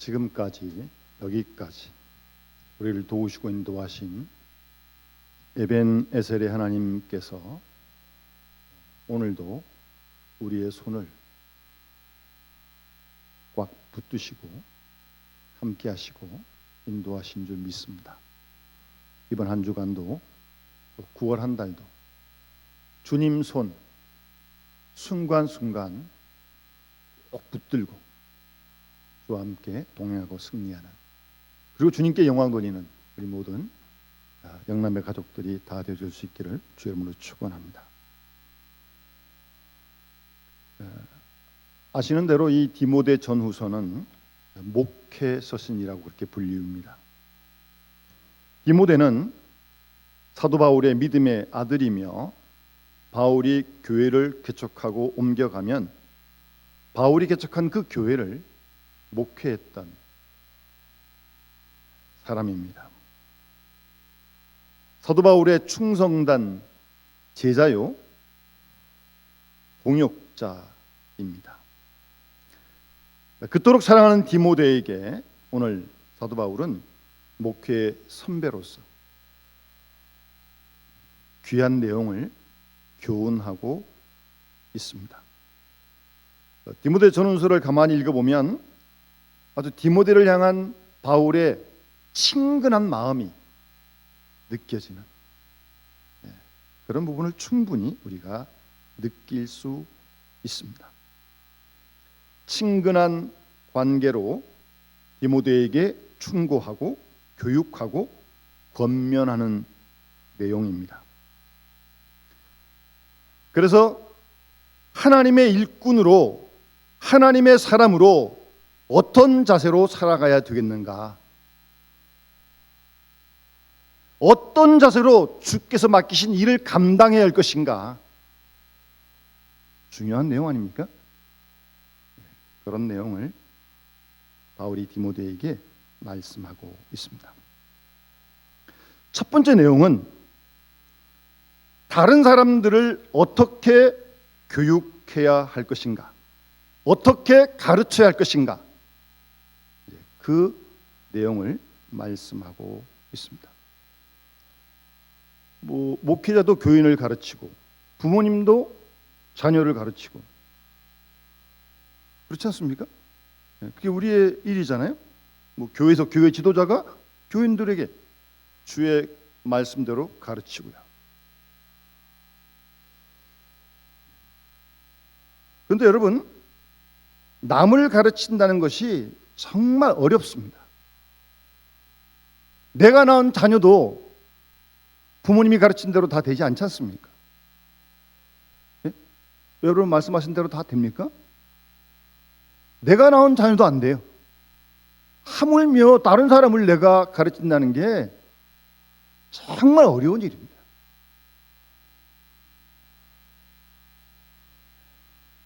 지금까지 여기까지 우리를 도우시고 인도하신 에벤에셀의 하나님께서 오늘도 우리의 손을 꽉 붙드시고 함께 하시고 인도하신 줄 믿습니다. 이번 한 주간도 또 9월 한 달도 주님 손 순간순간 꼭 붙들고 주와 함께 동행하고 승리하는, 그리고 주님께 영광 돌리는 우리 모든 영남의 가족들이 다 되어줄 수 있기를 주의 이름으로 축원합니다. 아시는 대로 이 디모데 전후서는 목회 서신이라고 그렇게 불리웁니다. 디모데는 사도 바울의 믿음의 아들이며 바울이 교회를 개척하고 옮겨가면 바울이 개척한 그 교회를 목회했던 사람입니다. 사도 바울의 충성단 제자요 동역자입니다. 그토록 사랑하는 디모데에게 오늘 사도 바울은 목회 선배로서 귀한 내용을 교훈하고 있습니다. 디모데 전후서를 가만히 읽어보면 아주 디모데를 향한 바울의 친근한 마음이 느껴지는 그런 부분을 충분히 우리가 느낄 수 있습니다. 친근한 관계로 디모데에게 충고하고 교육하고 권면하는 내용입니다. 그래서 하나님의 일꾼으로, 하나님의 사람으로 어떤 자세로 살아가야 되겠는가? 어떤 자세로 주께서 맡기신 일을 감당해야 할 것인가? 중요한 내용 아닙니까? 그런 내용을 바울이 디모데에게 말씀하고 있습니다. 첫 번째 내용은 다른 사람들을 어떻게 교육해야 할 것인가, 어떻게 가르쳐야 할 것인가, 그 내용을 말씀하고 있습니다. 목회자도 교인을 가르치고 부모님도 자녀를 가르치고 그렇지 않습니까? 그게 우리의 일이잖아요. 교회에서 교회 지도자가 교인들에게 주의 말씀대로 가르치고요. 그런데 여러분, 남을 가르친다는 것이 정말 어렵습니다. 내가 낳은 자녀도 부모님이 가르친 대로 다 되지 않지 않습니까? 예? 여러분 말씀하신 대로 다 됩니까? 내가 낳은 자녀도 안 돼요. 하물며 다른 사람을 내가 가르친다는 게 정말 어려운 일입니다.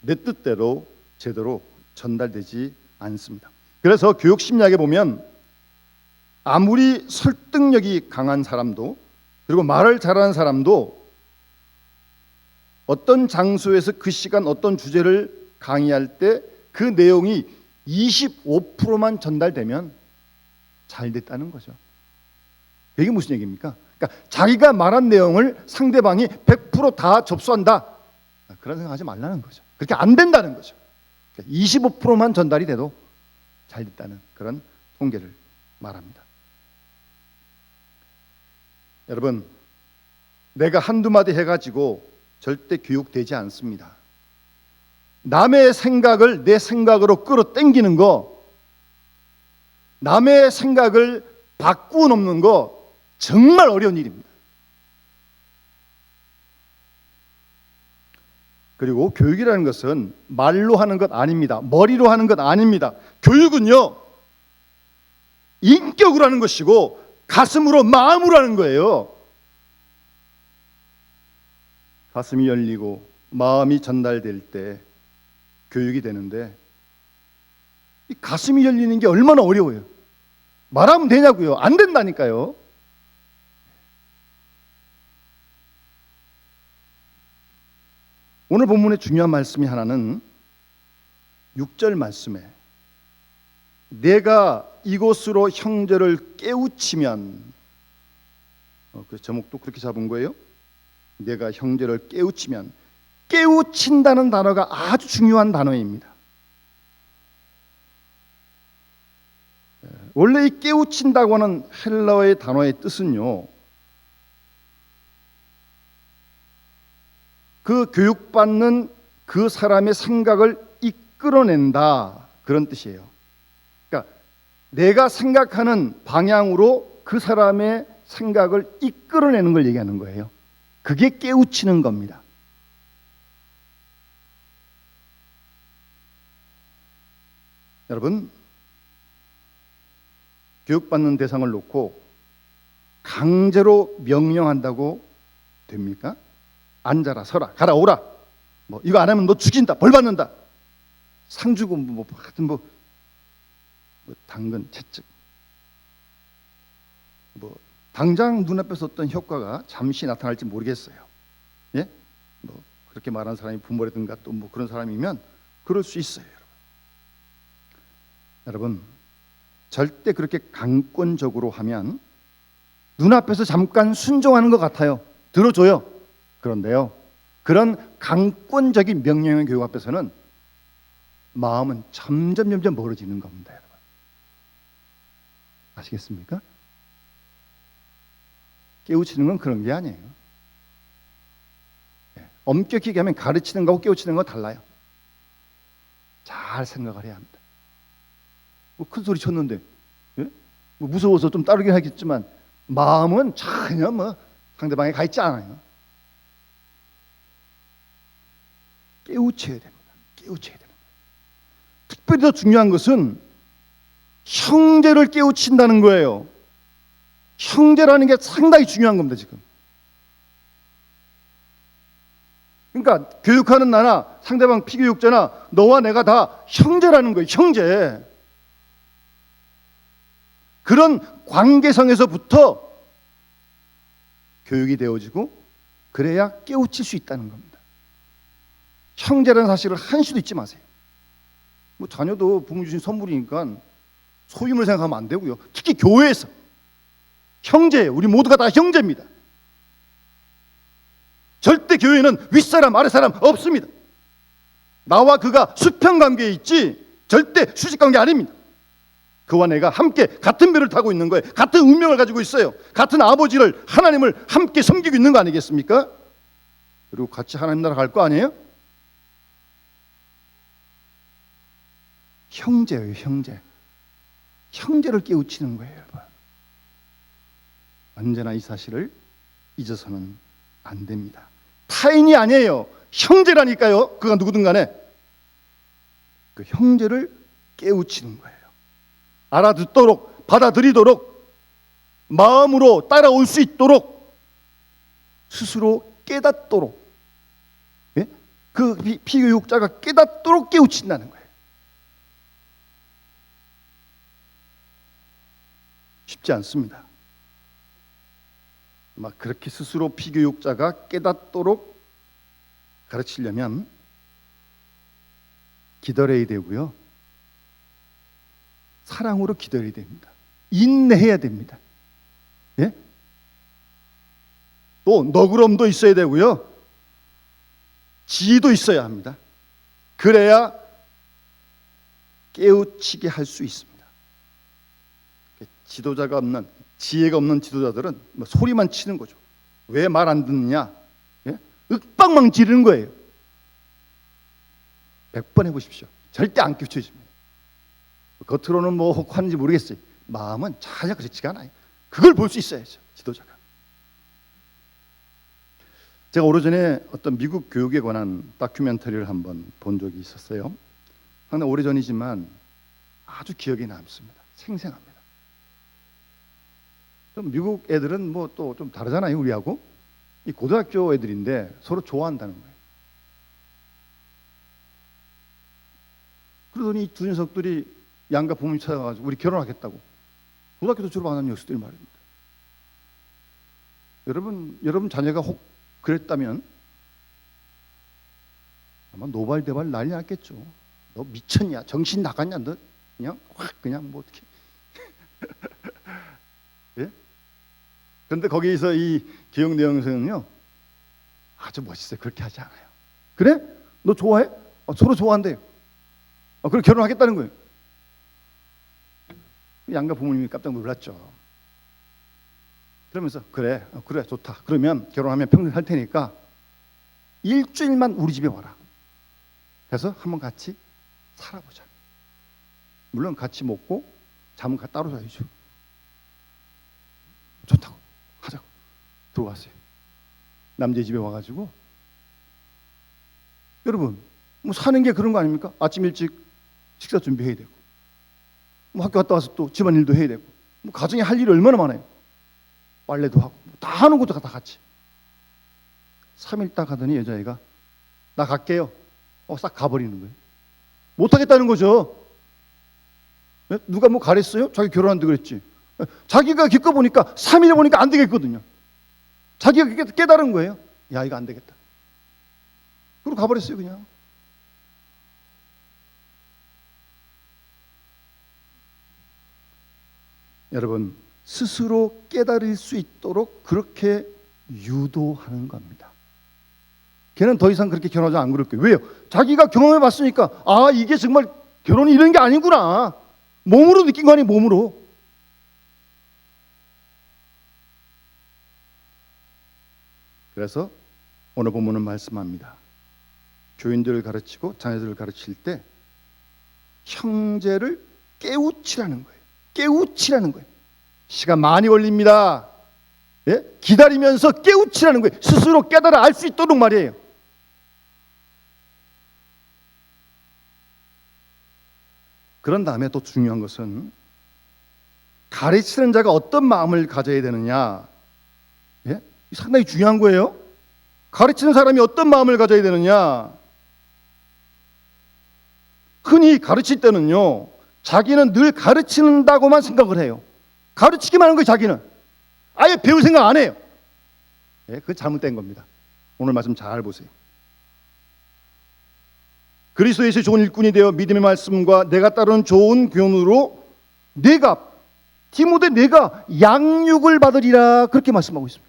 내 뜻대로 제대로 전달되지 않습니다. 그래서 교육 심리학에 보면 아무리 설득력이 강한 사람도, 그리고 말을 잘하는 사람도 어떤 장소에서 그 시간 어떤 주제를 강의할 때 그 내용이 25%만 전달되면 잘 됐다는 거죠. 이게 무슨 얘기입니까? 그러니까 자기가 말한 내용을 상대방이 100% 다 접수한다, 그런 생각하지 말라는 거죠. 그렇게 안 된다는 거죠. 그러니까 25%만 전달이 돼도 잘 됐다는 그런 통계를 말합니다. 여러분, 내가 한두 마디 해가지고 절대 교육되지 않습니다. 남의 생각을 내 생각으로 끌어당기는 거, 남의 생각을 바꾸어 놓는 거 정말 어려운 일입니다. 그리고 교육이라는 것은 말로 하는 것 아닙니다. 머리로 하는 것 아닙니다. 교육은요, 인격으로 하는 것이고 가슴으로, 마음으로 하는 거예요. 가슴이 열리고 마음이 전달될 때 교육이 되는데, 이 가슴이 열리는 게 얼마나 어려워요. 말하면 되냐고요? 안 된다니까요. 오늘 본문의 중요한 말씀이 하나는 6절 말씀에 내가 이것으로 형제를 깨우치면, 그 제목도 그렇게 잡은 거예요. 내가 형제를 깨우치면. 깨우친다는 단어가 아주 중요한 단어입니다. 원래 이 깨우친다고 하는 헬라어의 단어의 뜻은요, 그 교육받는 그 사람의 생각을 이끌어낸다, 그런 뜻이에요. 그러니까 내가 생각하는 방향으로 그 사람의 생각을 이끌어내는 걸 얘기하는 거예요. 그게 깨우치는 겁니다. 여러분, 교육받는 대상을 놓고 강제로 명령한다고 됩니까? 앉아라, 서라, 가라, 오라, 뭐 이거 안 하면 너 죽인다, 벌 받는다, 상 주고 하여튼 뭐 당근, 채찍, 뭐 당장 눈앞에서 어떤 효과가 잠시 나타날지 모르겠어요. 예? 뭐 그렇게 말하는 사람이 부모라든가 또 뭐 그런 사람이면 그럴 수 있어요. 여러분, 절대 그렇게 강권적으로 하면 눈앞에서 잠깐 순종하는 것 같아요. 들어줘요. 그런데요, 그런 강권적인 명령의 교육 앞에서는 마음은 점점 멀어지는 겁니다, 여러분. 아시겠습니까? 깨우치는 건 그런 게 아니에요. 엄격히 얘기하면 가르치는 거하고 깨우치는 거 달라요. 잘 생각을 해야 합니다. 뭐 큰 소리 쳤는데, 예? 뭐 무서워서 좀 따르긴 하겠지만 마음은 전혀 뭐 상대방에 가 있지 않아요. 깨우쳐야 됩니다. 깨우쳐야 됩니다. 특별히 더 중요한 것은 형제를 깨우친다는 거예요. 형제라는 게 상당히 중요한 겁니다, 지금. 그러니까 교육하는 나나 상대방 피교육자나 너와 내가 다 형제라는 거예요. 형제. 그런 관계성에서부터 교육이 되어지고 그래야 깨우칠 수 있다는 겁니다. 형제라는 사실을 한시도 잊지 마세요. 뭐 자녀도 부모 주신 선물이니까 소유물 생각하면 안 되고요. 특히 교회에서 형제예요. 우리 모두가 다 형제입니다. 절대 교회는 윗사람 아랫사람 없습니다. 나와 그가 수평관계에 있지 절대 수직관계 아닙니다. 그와 내가 함께 같은 배를 타고 있는 거예요. 같은 운명을 가지고 있어요. 같은 아버지를, 하나님을 함께 섬기고 있는 거 아니겠습니까? 그리고 같이 하나님 나라 갈 거 아니에요? 형제예요, 형제. 형제를 깨우치는 거예요, 여러분. 언제나 이 사실을 잊어서는 안 됩니다. 타인이 아니에요. 형제라니까요. 그가 누구든 간에 그 형제를 깨우치는 거예요. 알아듣도록, 받아들이도록, 마음으로 따라올 수 있도록, 스스로 깨닫도록, 예? 그 피교육자가 깨닫도록 깨우친다는 거예요. 쉽지 않습니다. 막 그렇게 스스로 피교육자가 깨닫도록 가르치려면 기다려야 되고요, 사랑으로 기다려야 됩니다. 인내해야 됩니다. 예? 또 너그럼도 있어야 되고요, 지혜도 있어야 합니다. 그래야 깨우치게 할 수 있습니다. 지도자가 없는, 지혜가 없는 지도자들은 소리만 치는 거죠. 왜 말 안 듣느냐? 예? 윽박망 지르는 거예요. 100번 해보십시오. 절대 안 깨우쳐집니다. 겉으로는 뭐 혹하는지 모르겠어요. 마음은 전혀 그렇지가 않아요. 그걸 볼 수 있어야죠, 지도자가. 제가 오래전에 어떤 미국 교육에 관한 다큐멘터리를 한번 본 적이 있었어요. 상당히 오래전이지만 아주 기억에 남습니다. 생생합니다. 미국 애들은 뭐 또 좀 다르잖아요, 우리하고. 이 고등학교 애들인데 서로 좋아한다는 거예요. 그러더니 이 두 녀석들이 양가 부모님 찾아가지고 우리 결혼하겠다고. 고등학교도 졸업 안 한 녀석들이 말입니다. 여러분 자녀가 혹 그랬다면 아마 노발대발 난리 났겠죠. 너 미쳤냐? 정신 나갔냐? 너 그냥 확 그냥 뭐 어떻게 예? 그런데 거기에서 이 기영 내용서는요 아주 멋있어요. 그렇게 하지 않아요. 그래? 너 좋아해? 서로 좋아한대요. 그럼 결혼하겠다는 거예요. 양가 부모님이 깜짝 놀랐죠. 그러면서 그래 좋다. 그러면 결혼하면 평생 살 테니까 일주일만 우리 집에 와라. 그래서 한번 같이 살아보자. 물론 같이 먹고 잠은 따로 자야죠. 좋다고 하자고 들어왔어요. 남자 집에 와가지고 여러분 뭐 사는 게 그런 거 아닙니까? 아침 일찍 식사 준비해야 되고 뭐 학교 갔다 와서 또 집안일도 해야 되고 뭐 가정에 할 일이 얼마나 많아요. 빨래도 하고 다 하는 것도 다 같이. 3일 딱 하더니 여자애가 나 갈게요. 싹 가버리는 거예요. 못하겠다는 거죠. 누가 뭐 가랬어요? 자기 결혼한다고 그랬지. 자기가 겪어보니까 3일 보니까 안 되겠거든요. 자기가 깨달은 거예요. 야 이거 안 되겠다. 그리고 가버렸어요 그냥. 여러분 스스로 깨달을 수 있도록 그렇게 유도하는 겁니다. 걔는 더 이상 그렇게 결혼하지 안 그럴 거예요. 왜요? 자기가 경험해 봤으니까 이게 정말 결혼이 이런 게 아니구나. 몸으로 느낀 거 아니에요. 몸으로. 그래서 오늘 본문은 말씀합니다. 교인들을 가르치고 자녀들을 가르칠 때 형제를 깨우치라는 거예요. 깨우치라는 거예요. 시간 많이 걸립니다. 예? 기다리면서 깨우치라는 거예요. 스스로 깨달아 알 수 있도록 말이에요. 그런 다음에 또 중요한 것은 가르치는 자가 어떤 마음을 가져야 되느냐. 예? 상당히 중요한 거예요. 가르치는 사람이 어떤 마음을 가져야 되느냐. 흔히 가르칠 때는요 자기는 늘 가르친다고만 생각을 해요. 가르치기만 하는 거예요. 자기는 아예 배울 생각 안 해요. 예, 그게 잘못된 겁니다. 오늘 말씀 잘 보세요. 그리스도 예수의 좋은 일꾼이 되어 믿음의 말씀과 내가 따르는 좋은 교훈으로 디모데 내가 양육을 받으리라 그렇게 말씀하고 있습니다.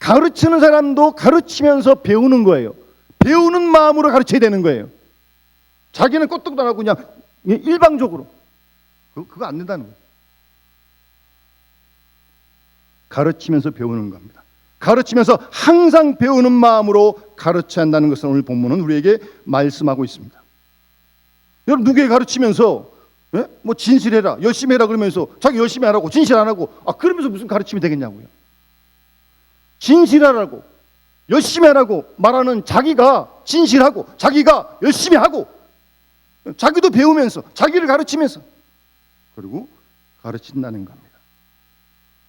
가르치는 사람도 가르치면서 배우는 거예요. 배우는 마음으로 가르쳐야 되는 거예요. 자기는 끄떡도 안 하고 그냥 일방적으로 그거 안 된다는 거예요. 가르치면서 배우는 겁니다. 가르치면서 항상 배우는 마음으로 가르쳐야 한다는 것을 오늘 본문은 우리에게 말씀하고 있습니다. 여러분 누구에게 가르치면서 뭐 진실해라 열심히 해라 그러면서 자기 열심히 안 하고 진실 안 하고 그러면서 무슨 가르침이 되겠냐고요. 진실하라고 열심히 하라고 말하는 자기가 진실하고 자기가 열심히 하고 자기도 배우면서 자기를 가르치면서 그리고 가르친다는 겁니다.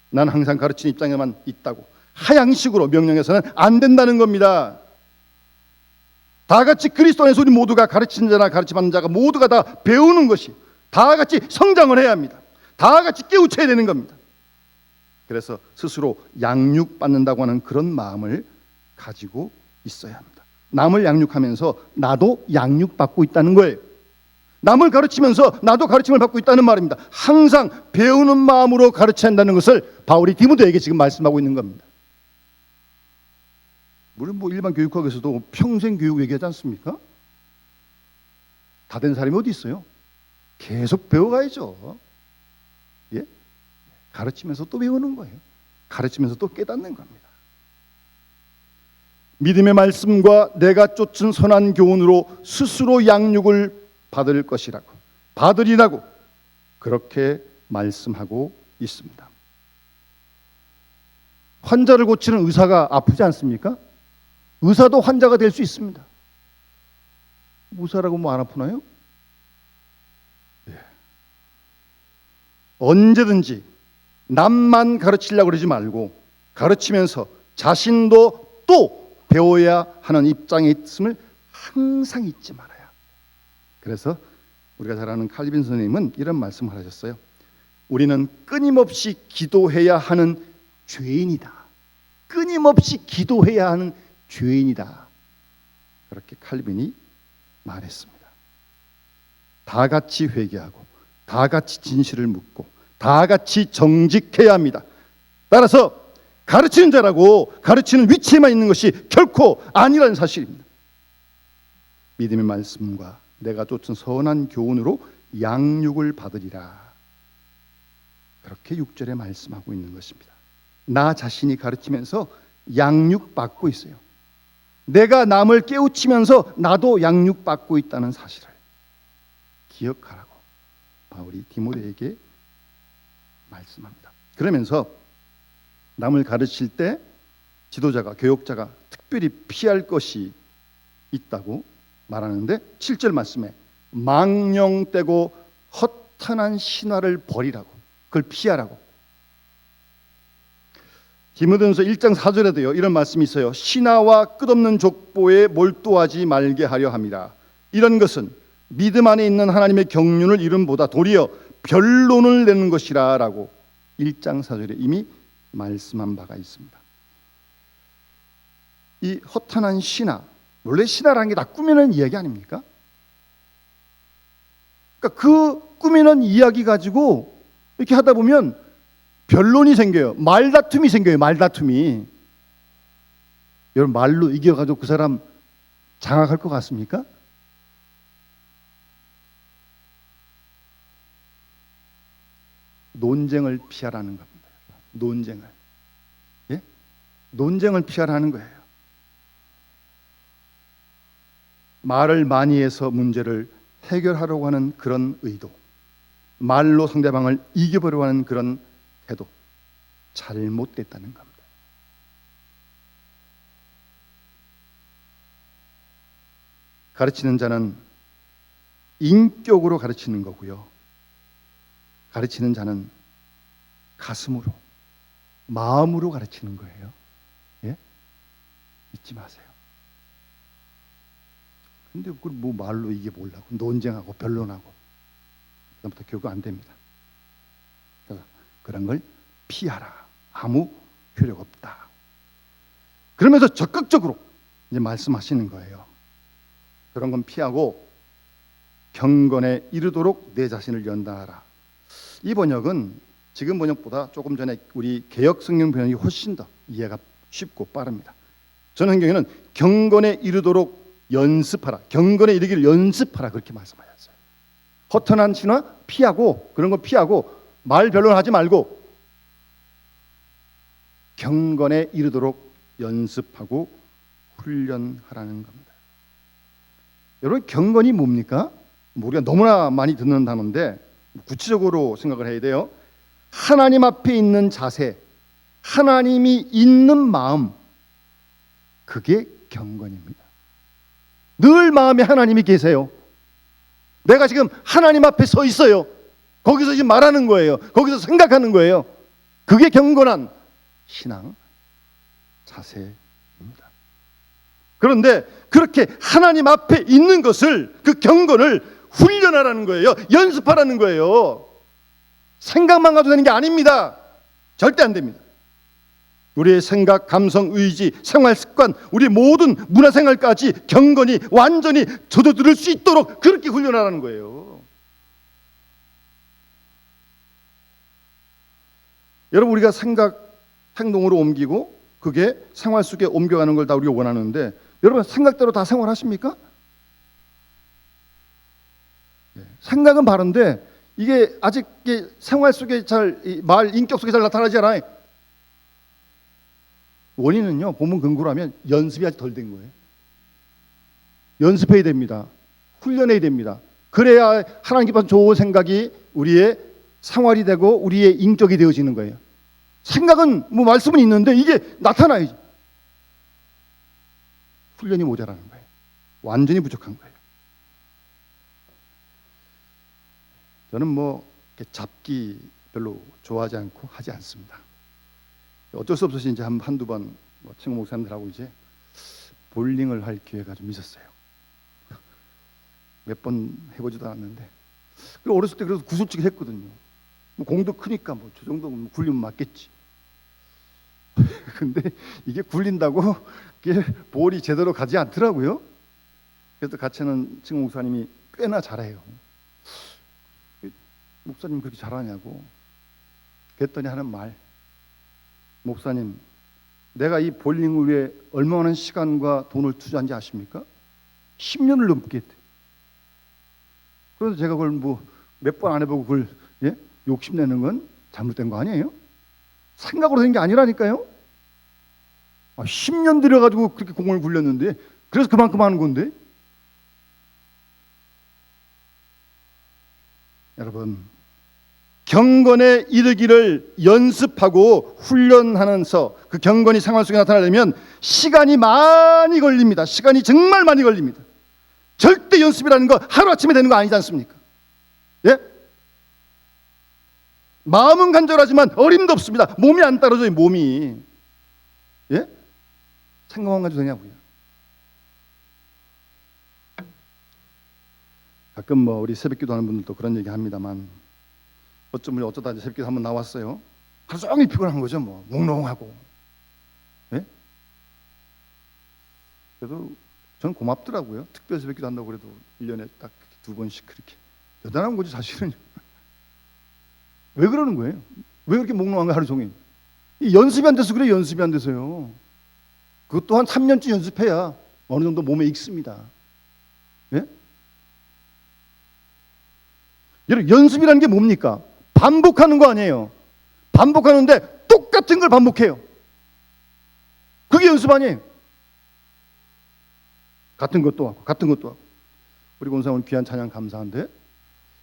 난 항상 가르치는 입장에만 있다고 하향식으로 명령해서는 안 된다는 겁니다. 다 같이 그리스도 안에서 우리 모두가 가르치는 자나 가르침받는 자가 모두가 다 배우는 것이 다 같이 성장을 해야 합니다. 다 같이 깨우쳐야 되는 겁니다. 그래서 스스로 양육받는다고 하는 그런 마음을 가지고 있어야 합니다. 남을 양육하면서 나도 양육받고 있다는 거예요. 남을 가르치면서 나도 가르침을 받고 있다는 말입니다. 항상 배우는 마음으로 가르쳐야 한다는 것을 바울이 디모데에게 지금 말씀하고 있는 겁니다. 물론 뭐 일반 교육학에서도 평생 교육 얘기하지 않습니까? 다 된 사람이 어디 있어요? 계속 배워가야죠. 예? 가르치면서 또 배우는 거예요. 가르치면서 또 깨닫는 겁니다. 믿음의 말씀과 내가 쫓은 선한 교훈으로 스스로 양육을 받으리라고 그렇게 말씀하고 있습니다. 환자를 고치는 의사가 아프지 않습니까? 의사도 환자가 될 수 있습니다. 의사라고 뭐 안 아프나요? 예. 언제든지 남만 가르치려고 그러지 말고 가르치면서 자신도 또 배워야 하는 입장에 있음을 항상 잊지 말아요. 그래서 우리가 잘 아는 칼빈 선생님은 이런 말씀을 하셨어요. 우리는 끊임없이 기도해야 하는 죄인이다. 끊임없이 기도해야 하는 죄인이다. 그렇게 칼빈이 말했습니다. 다 같이 회개하고 다 같이 진실을 묻고 다 같이 정직해야 합니다. 따라서 가르치는 자라고 가르치는 위치에만 있는 것이 결코 아니라는 사실입니다. 믿음의 말씀과 내가 쫓은 선한 교훈으로 양육을 받으리라. 그렇게 6절에 말씀하고 있는 것입니다. 나 자신이 가르치면서 양육받고 있어요. 내가 남을 깨우치면서 나도 양육받고 있다는 사실을 기억하라고 바울이 디모데에게 말씀합니다. 그러면서 남을 가르칠 때 지도자가, 교역자가 특별히 피할 것이 있다고 말하는데 7절 말씀에 망령되고 허탄한 신화를 버리라고, 그걸 피하라고. 디모데전서 1장 4절에도요 이런 말씀이 있어요. 신화와 끝없는 족보에 몰두하지 말게 하려 함이라. 이런 것은 믿음 안에 있는 하나님의 경륜을 이름보다 도리어 변론을 내는 것이라 라고 1장 4절에 이미 말씀한 바가 있습니다. 이 허탄한 신화, 원래 신화라는 게 다 꾸미는 이야기 아닙니까? 그러니까 그 꾸미는 이야기 가지고 이렇게 하다 보면 변론이 생겨요. 말다툼이 생겨요. 말다툼이. 여러분 말로 이겨가지고 그 사람 장악할 것 같습니까? 논쟁을 피하라는 겁니다. 논쟁을. 예? 논쟁을 피하라는 거예요. 말을 많이 해서 문제를 해결하려고 하는 그런 의도, 말로 상대방을 이겨보려고 하는 그런 태도, 잘못됐다는 겁니다. 가르치는 자는 인격으로 가르치는 거고요. 가르치는 자는 가슴으로, 마음으로 가르치는 거예요. 예? 잊지 마세요. 근데 그걸 뭐 말로 이게 뭐라고 논쟁하고 변론하고 그다음부터 교육 안 됩니다. 그래서 그런 걸 피하라. 아무 효력 없다. 그러면서 적극적으로 이제 말씀하시는 거예요. 그런 건 피하고 경건에 이르도록 내 자신을 연단하라. 이 번역은 지금 번역보다 조금 전에 우리 개역 성경 번역이 훨씬 더 이해가 쉽고 빠릅니다. 전 성경에는 경건에 이르도록 연습하라. 경건에 이르기를 연습하라 그렇게 말씀하셨어요. 허탄한 신화 피하고 그런 거 피하고 말 변론하지 말고 경건에 이르도록 연습하고 훈련하라는 겁니다. 여러분 경건이 뭡니까? 우리가 너무나 많이 듣는 단어인데 구체적으로 생각을 해야 돼요. 하나님 앞에 있는 자세, 하나님이 있는 마음, 그게 경건입니다. 늘 마음에 하나님이 계세요. 내가 지금 하나님 앞에 서 있어요. 거기서 지금 말하는 거예요. 거기서 생각하는 거예요. 그게 경건한 신앙 자세입니다. 그런데 그렇게 하나님 앞에 있는 것을, 그 경건을 훈련하라는 거예요. 연습하라는 거예요. 생각만 가도 되는 게 아닙니다. 절대 안 됩니다. 우리의 생각, 감성, 의지, 생활 습관, 우리 모든 문화생활까지 경건이 완전히 젖어들 수 있도록 그렇게 훈련하라는 거예요. 여러분 우리가 생각, 행동으로 옮기고 그게 생활 속에 옮겨가는 걸 다 우리가 원하는데 여러분 생각대로 다 생활하십니까? 생각은 바른데 이게 아직 생활 속에 잘, 말, 인격 속에 잘 나타나지 않아요. 원인은요, 본문 근거로 하면 연습이 아직 덜 된 거예요. 연습해야 됩니다. 훈련해야 됩니다. 그래야 하나님께서 좋은 생각이 우리의 생활이 되고 우리의 인격이 되어지는 거예요. 생각은 뭐 말씀은 있는데 이게 나타나야지. 훈련이 모자라는 거예요. 완전히 부족한 거예요. 저는 뭐 잡기 별로 좋아하지 않고 하지 않습니다. 어쩔 수 없어서 이제 한두 번 친구 목사님들하고 이제 볼링을 할 기회가 좀 있었어요. 몇 번 해보지도 않았는데 어렸을 때 그래서 구슬치기 했거든요. 뭐 공도 크니까 뭐 저 정도면 굴리면 맞겠지. 근데 이게 굴린다고 이게 볼이 제대로 가지 않더라고요. 그래서 같이 하는 친구 목사님이 꽤나 잘해요. 목사님 그렇게 잘하냐고. 그랬더니 하는 말, 목사님, 내가 이 볼링을 위해 얼마나 시간과 돈을 투자한지 아십니까? 10년을 넘게 했대. 그래서 제가 그걸 뭐 몇 번 안 해보고 그걸 욕심내는 건 잘못된 거 아니에요? 생각으로 된 게 아니라니까요. 10년 들여가지고 그렇게 공을 굴렸는데, 그래서 그만큼 하는 건데. 여러분, 경건에 이르기를 연습하고 훈련하면서 그 경건이 생활 속에 나타나려면 시간이 많이 걸립니다. 시간이 정말 많이 걸립니다. 절대 연습이라는 거 하루아침에 되는 거 아니지 않습니까? 예? 마음은 간절하지만 어림도 없습니다. 몸이 안 따라줘요. 몸이. 예? 생각만 가지고 되냐고요. 가끔 뭐 우리 새벽기도 하는 분들도 그런 얘기 합니다만, 어쩌면 어쩌다 이제 새벽기도 한번 나왔어요. 하루 종일 피곤한 거죠. 뭐 몽롱하고. 예? 그래도 전 고맙더라고요. 특별 새벽기도 한다고 그래도 1년에 딱 2번씩 그렇게. 대단한 거죠 사실은. 왜 그러는 거예요? 왜 그렇게 몽롱한 거예요 하루 종일? 이 연습이 안 돼서 그래요. 연습이 안 돼서요. 그것 또한 3년쯤 연습해야 어느 정도 몸에 익습니다. 예? 여러분, 연습이라는 게 뭡니까? 반복하는 거 아니에요. 반복하는데 똑같은 걸 반복해요. 그게 연습 아니에요. 같은 것도 하고 같은 것도 하고. 우리 권사 오늘 귀한 찬양 감사한데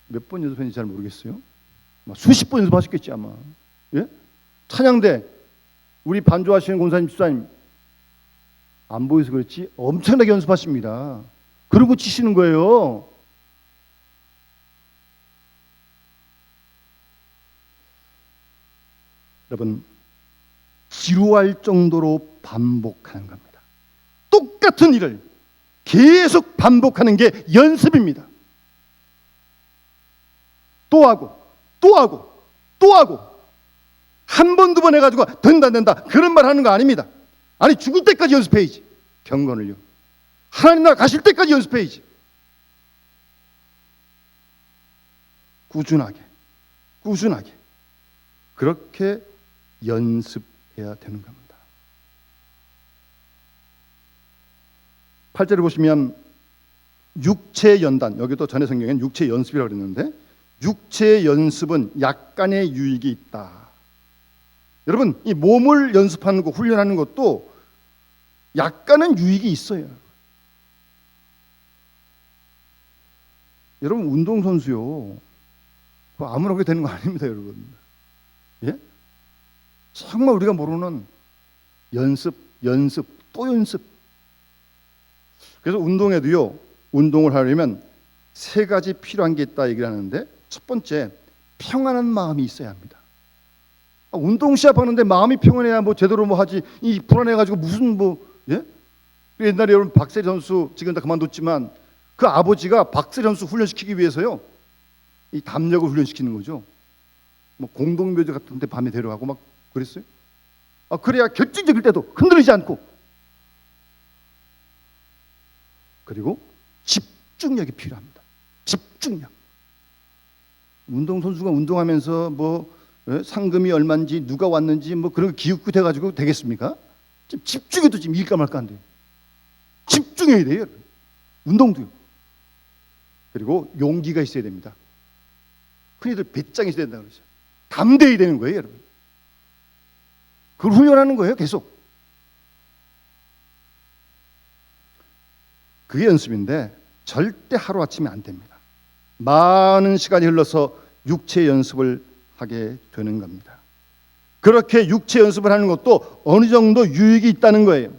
몇 번 연습했는지 잘 모르겠어요. 수십 번 연습하셨겠지 아마. 예? 찬양대 우리 반주하시는 권사님 집사님 안 보여서 그렇지 엄청나게 연습하십니다. 그러고 치시는 거예요. 여러분, 지루할 정도로 반복하는 겁니다. 똑같은 일을 계속 반복하는 게 연습입니다. 또 하고 또 하고 또 하고 한 번 두 번 해가지고 된다 그런 말 하는 거 아닙니다. 아니 죽을 때까지 연습해야지. 경건을요. 하나님 나라 가실 때까지 연습해야지. 꾸준하게 그렇게 연습해야 되는 겁니다. 8절을 보시면 육체 연단, 여기도 전에 성경에는 육체 연습이라고 그랬는데 육체 연습은 약간의 유익이 있다. 여러분, 이 몸을 연습하는 거, 훈련하는 것도 약간은 유익이 있어요. 여러분, 운동선수요, 그거 아무나 그렇게 되는 거 아닙니다, 여러분. 예? 정말 우리가 모르는 연습, 또 연습. 그래서 운동에도요, 운동을 하려면 3가지 필요한 게 있다 얘기를 하는데, 첫 번째, 평안한 마음이 있어야 합니다. 운동 시합하는데 마음이 평안해야 뭐 제대로 뭐 하지, 이 불안해가지고 무슨 뭐, 예? 옛날에 여러분 박세리 선수 지금 다 그만뒀지만 그 아버지가 박세리 선수 훈련시키기 위해서요, 이 담력을 훈련시키는 거죠. 뭐 공동묘지 같은데 밤에 데려가고 막 그랬어요. 그래야 결정적일 때도 흔들리지 않고, 그리고 집중력이 필요합니다. 집중력. 운동선수가 운동하면서 뭐 상금이 얼마인지 누가 왔는지 뭐 그런 거 기웃고 돼가지고 되겠습니까? 지금 집중해도 지금 일까 말까 한데 집중해야 돼요. 운동도요. 그리고 용기가 있어야 됩니다. 흔히들 배짱이 있어야 된다고 그러죠. 담대해야 되는 거예요, 여러분. 그걸 훈련하는 거예요, 계속. 그게 연습인데 절대 하루아침에 안 됩니다. 많은 시간이 흘러서 육체 연습을 하게 되는 겁니다. 그렇게 육체 연습을 하는 것도 어느 정도 유익이 있다는 거예요.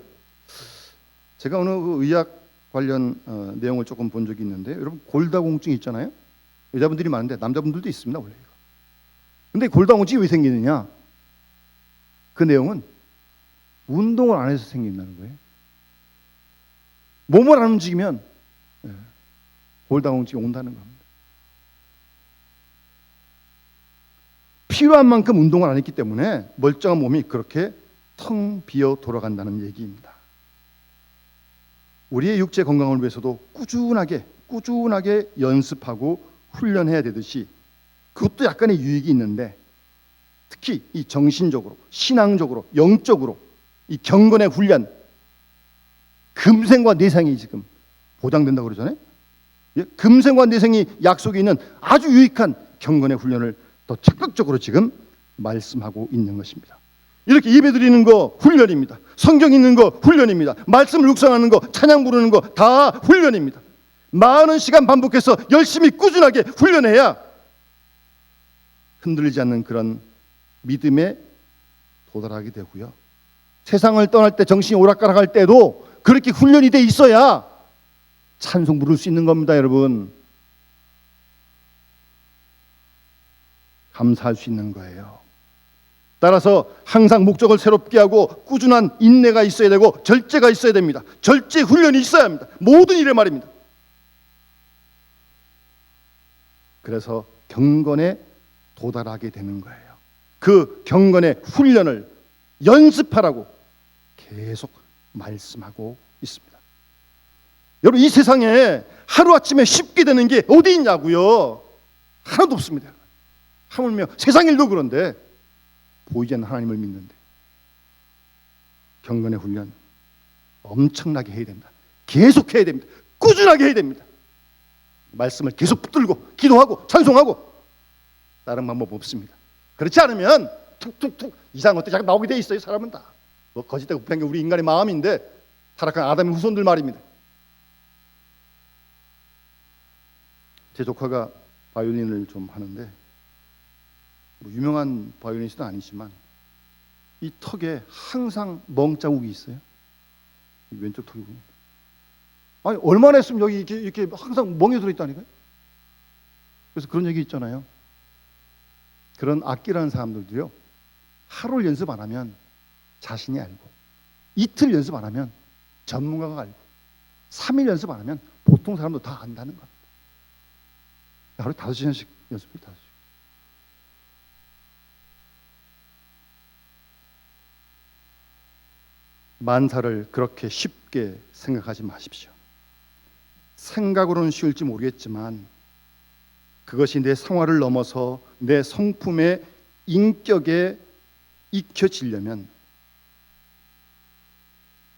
제가 어느 그 의학 관련 내용을 조금 본 적이 있는데, 여러분 골다공증 있잖아요. 여자분들이 많은데 남자분들도 있습니다, 원래. 근데 골다공증이 왜 생기느냐? 그 내용은 운동을 안 해서 생긴다는 거예요. 몸을 안 움직이면 골다공증이 온다는 겁니다. 필요한 만큼 운동을 안 했기 때문에 멀쩡한 몸이 그렇게 텅 비어 돌아간다는 얘기입니다. 우리의 육체 건강을 위해서도 꾸준하게 연습하고 훈련해야 되듯이 그것도 약간의 유익이 있는데, 특히 이 정신적으로, 신앙적으로, 영적으로 이 경건의 훈련, 금생과 내생이 지금 보장된다고 그러잖아요. 금생과 내생이 약속이 있는 아주 유익한 경건의 훈련을 더 적극적으로 지금 말씀하고 있는 것입니다. 이렇게 예배드리는 거 훈련입니다. 성경 읽는 거 훈련입니다. 말씀을 묵상하는 거, 찬양 부르는 거 다 훈련입니다. 많은 시간 반복해서 열심히 꾸준하게 훈련해야 흔들리지 않는 그런 믿음에 도달하게 되고요. 세상을 떠날 때, 정신이 오락가락할 때도 그렇게 훈련이 돼 있어야 찬송 부를 수 있는 겁니다, 여러분. 감사할 수 있는 거예요. 따라서 항상 목적을 새롭게 하고 꾸준한 인내가 있어야 되고 절제가 있어야 됩니다. 절제 훈련이 있어야 합니다. 모든 일에 말입니다. 그래서 경건에 도달하게 되는 거예요. 그 경건의 훈련을 연습하라고 계속 말씀하고 있습니다. 여러분, 이 세상에 하루아침에 쉽게 되는 게 어디 있냐고요? 하나도 없습니다. 하물며 세상 일도 그런데 보이지 않는 하나님을 믿는데 경건의 훈련 엄청나게 해야 됩니다. 계속 해야 됩니다. 꾸준하게 해야 됩니다. 말씀을 계속 붙들고 기도하고 찬송하고, 다른 방법 없습니다. 그렇지 않으면 툭툭툭 이상한 것들이 자꾸 나오게 돼 있어요. 사람은 다 거짓되고 부패한 게 우리 인간의 마음인데, 타락한 아담의 후손들 말입니다. 제 조카가 바이올린을 좀 하는데, 유명한 바이올리니스트는 아니지만 이 턱에 항상 멍자국이 있어요. 이 왼쪽 턱이. 아니, 얼마나 했으면 여기 이렇게 항상 멍이 들어있다니까요. 그래서 그런 얘기 있잖아요. 그런 악기라는 사람들도요, 하루를 연습 안 하면 자신이 알고, 이틀 연습 안 하면 전문가가 알고, 3일 연습 안 하면 보통 사람도 다 안다는 겁니다. 하루에 5시간씩 연습해요. 5시간. 만사를 그렇게 쉽게 생각하지 마십시오. 생각으로는 쉬울지 모르겠지만 그것이 내 생활을 넘어서 내 성품의 인격에 익혀지려면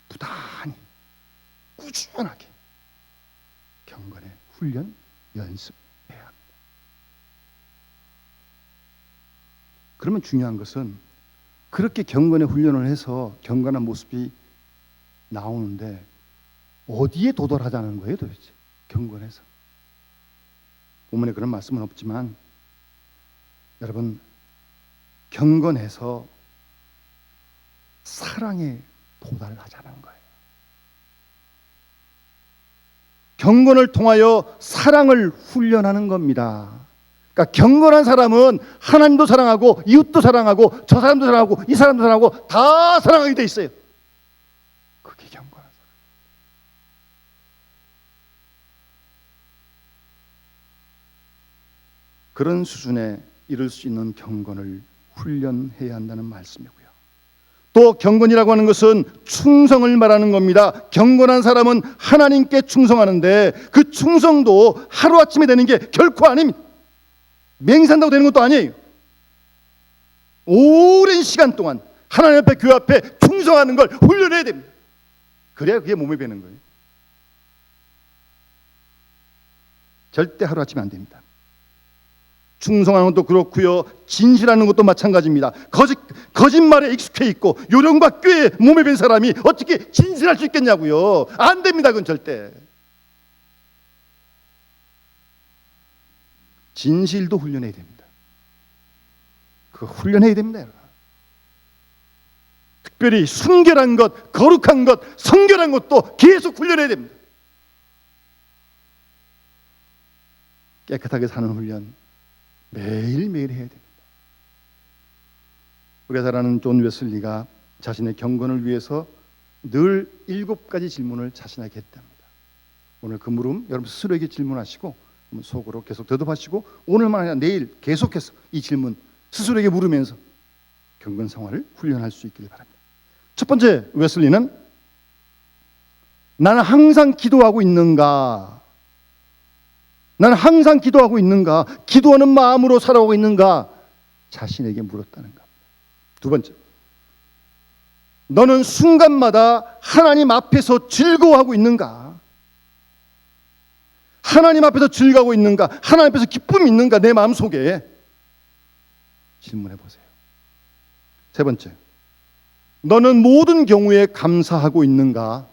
부단히 꾸준하게 경건의 훈련, 연습해야 합니다. 그러면 중요한 것은 그렇게 경건의 훈련을 해서 경건한 모습이 나오는데 어디에 도달하자는 거예요, 도대체? 경건해서. 본문에 그런 말씀은 없지만 여러분, 경건해서 사랑에 도달하자는 거예요. 경건을 통하여 사랑을 훈련하는 겁니다. 그러니까 경건한 사람은 하나님도 사랑하고 이웃도 사랑하고 저 사람도 사랑하고 이 사람도 사랑하고 다 사랑하게 돼 있어요. 그게 경건한 사람. 그런 수준에 이룰 수 있는 경건을 훈련해야 한다는 말씀이고요. 또 경건이라고 하는 것은 충성을 말하는 겁니다. 경건한 사람은 하나님께 충성하는데 그 충성도 하루아침에 되는 게 결코 아닙니다. 맹세한다고 되는 것도 아니에요. 오랜 시간 동안 하나님 앞에, 교회 앞에 충성하는 걸 훈련해야 됩니다. 그래야 그게 몸에 배는 거예요. 절대 하루아침에 안 됩니다. 충성하는 것도 그렇고요, 진실하는 것도 마찬가지입니다. 거짓말에 익숙해 있고 요령과 꾀에 몸에 밴 사람이 어떻게 진실할 수 있겠냐고요. 안 됩니다. 그건 절대. 진실도 훈련해야 됩니다. 그거 훈련해야 됩니다. 특별히 순결한 것, 거룩한 것, 성결한 것도 계속 훈련해야 됩니다. 깨끗하게 사는 훈련 매일매일 해야 됩니다. 우리가 잘 아는 존 웨슬리가 자신의 경건을 위해서 늘 7가지 질문을 자신에게 했답니다. 오늘 그 물음 여러분 스스로에게 질문하시고 속으로 계속 대답하시고 오늘만 아니라 내일 계속해서 이 질문 스스로에게 물으면서 경건 생활을 훈련할 수 있기를 바랍니다. 첫 번째, 웨슬리는 나는 항상 기도하고 있는가? 나는 항상 기도하고 있는가? 기도하는 마음으로 살아가고 있는가? 자신에게 물었다는 겁니다. 두 번째, 너는 순간마다 하나님 앞에서 즐거워하고 있는가? 하나님 앞에서 즐거워하고 있는가? 하나님 앞에서 기쁨이 있는가? 내 마음속에 질문해 보세요. 세 번째, 너는 모든 경우에 감사하고 있는가?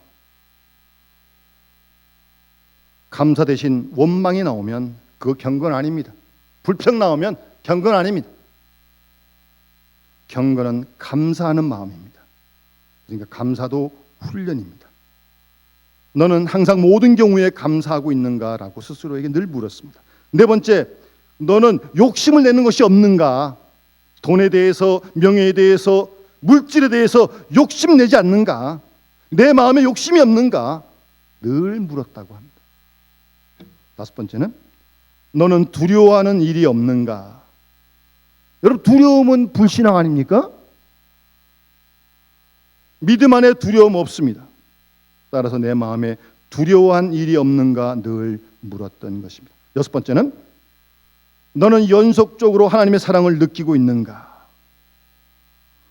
감사 대신 원망이 나오면 그거 경건 아닙니다. 불평 나오면 경건 아닙니다. 경건은 감사하는 마음입니다. 그러니까 감사도 훈련입니다. 너는 항상 모든 경우에 감사하고 있는가라고 스스로에게 늘 물었습니다. 네 번째, 너는 욕심을 내는 것이 없는가? 돈에 대해서, 명예에 대해서, 물질에 대해서 욕심내지 않는가? 내 마음에 욕심이 없는가? 늘 물었다고 합니다. 다섯 번째는 너는 두려워하는 일이 없는가? 여러분, 두려움은 불신앙 아닙니까? 믿음 안에 두려움 없습니다. 따라서 내 마음에 두려워한 일이 없는가 늘 물었던 것입니다. 여섯 번째는 너는 연속적으로 하나님의 사랑을 느끼고 있는가?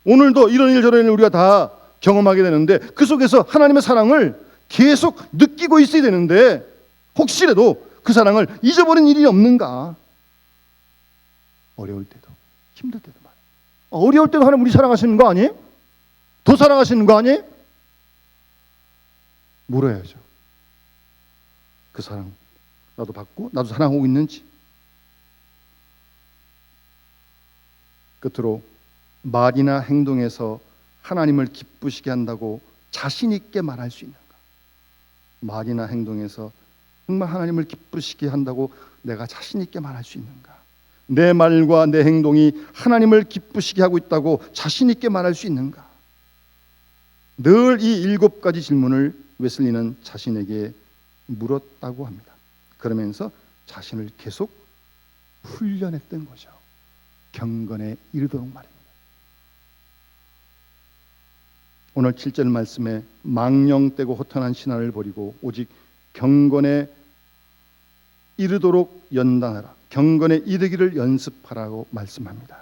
오늘도 이런 일 저런 일 우리가 다 경험하게 되는데 그 속에서 하나님의 사랑을 계속 느끼고 있어야 되는데 혹시라도 그 사랑을 잊어버린 일이 없는가? 어려울 때도 힘들 때도 말이에요. 어려울 때도 하나님 우리 사랑하시는 거 아니에요? 더 사랑하시는 거 아니에요? 물어야죠. 그 사랑 나도 받고 나도 사랑하고 있는지. 끝으로 말이나 행동에서 하나님을 기쁘시게 한다고 자신 있게 말할 수 있는가? 말이나 행동에서 정말 하나님을 기쁘시게 한다고 내가 자신 있게 말할 수 있는가? 내 말과 내 행동이 하나님을 기쁘시게 하고 있다고 자신 있게 말할 수 있는가? 늘 이 7가지 질문을 웨슬리는 자신에게 물었다고 합니다. 그러면서 자신을 계속 훈련했던 거죠. 경건에 이르도록 말입니다. 오늘 7절 말씀에 망령되고 허탄한 신화를 버리고 오직 경건에 이르도록 연단하라. 경건에 이르기를 연습하라고 말씀합니다.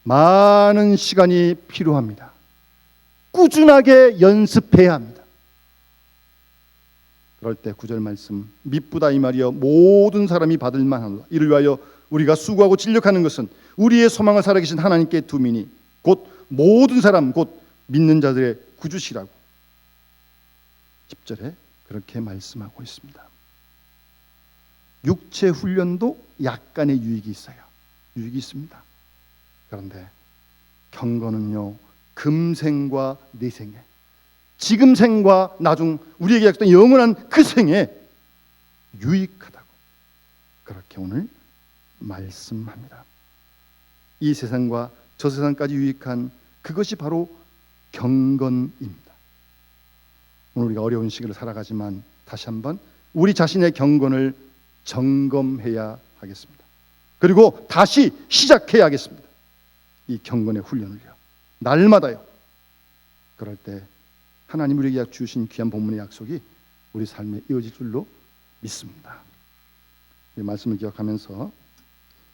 많은 시간이 필요합니다. 꾸준하게 연습해야 합니다. 그럴 때 9절 말씀 미쁘다 이 말이여 모든 사람이 받을 만하노라. 이를 위하여 우리가 수고하고 진력하는 것은 우리의 소망을 살아계신 하나님께 두미니 곧 모든 사람 곧 믿는 자들의 구주시라고 10절에 그렇게 말씀하고 있습니다. 육체 훈련도 약간의 유익이 있어요. 유익이 있습니다. 그런데 경건은요 금생과 내생에 지금 생과 나중 우리에게 약속된 영원한 그 생에 유익하다고 그렇게 오늘 말씀합니다. 이 세상과 저 세상까지 유익한 그것이 바로 경건입니다. 오늘 우리가 어려운 시기를 살아가지만 다시 한번 우리 자신의 경건을 점검해야 하겠습니다. 그리고 다시 시작해야 하겠습니다. 이 경건의 훈련을요. 날마다요. 그럴 때 하나님 우리에게 주신 귀한 본문의 약속이 우리 삶에 이어질 줄로 믿습니다. 이 말씀을 기억하면서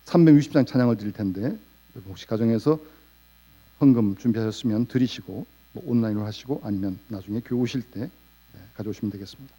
360장 찬양을 드릴 텐데 혹시 가정에서 헌금 준비하셨으면 드리시고 뭐 온라인으로 하시고 아니면 나중에 교회 오실 때 가져오시면 되겠습니다.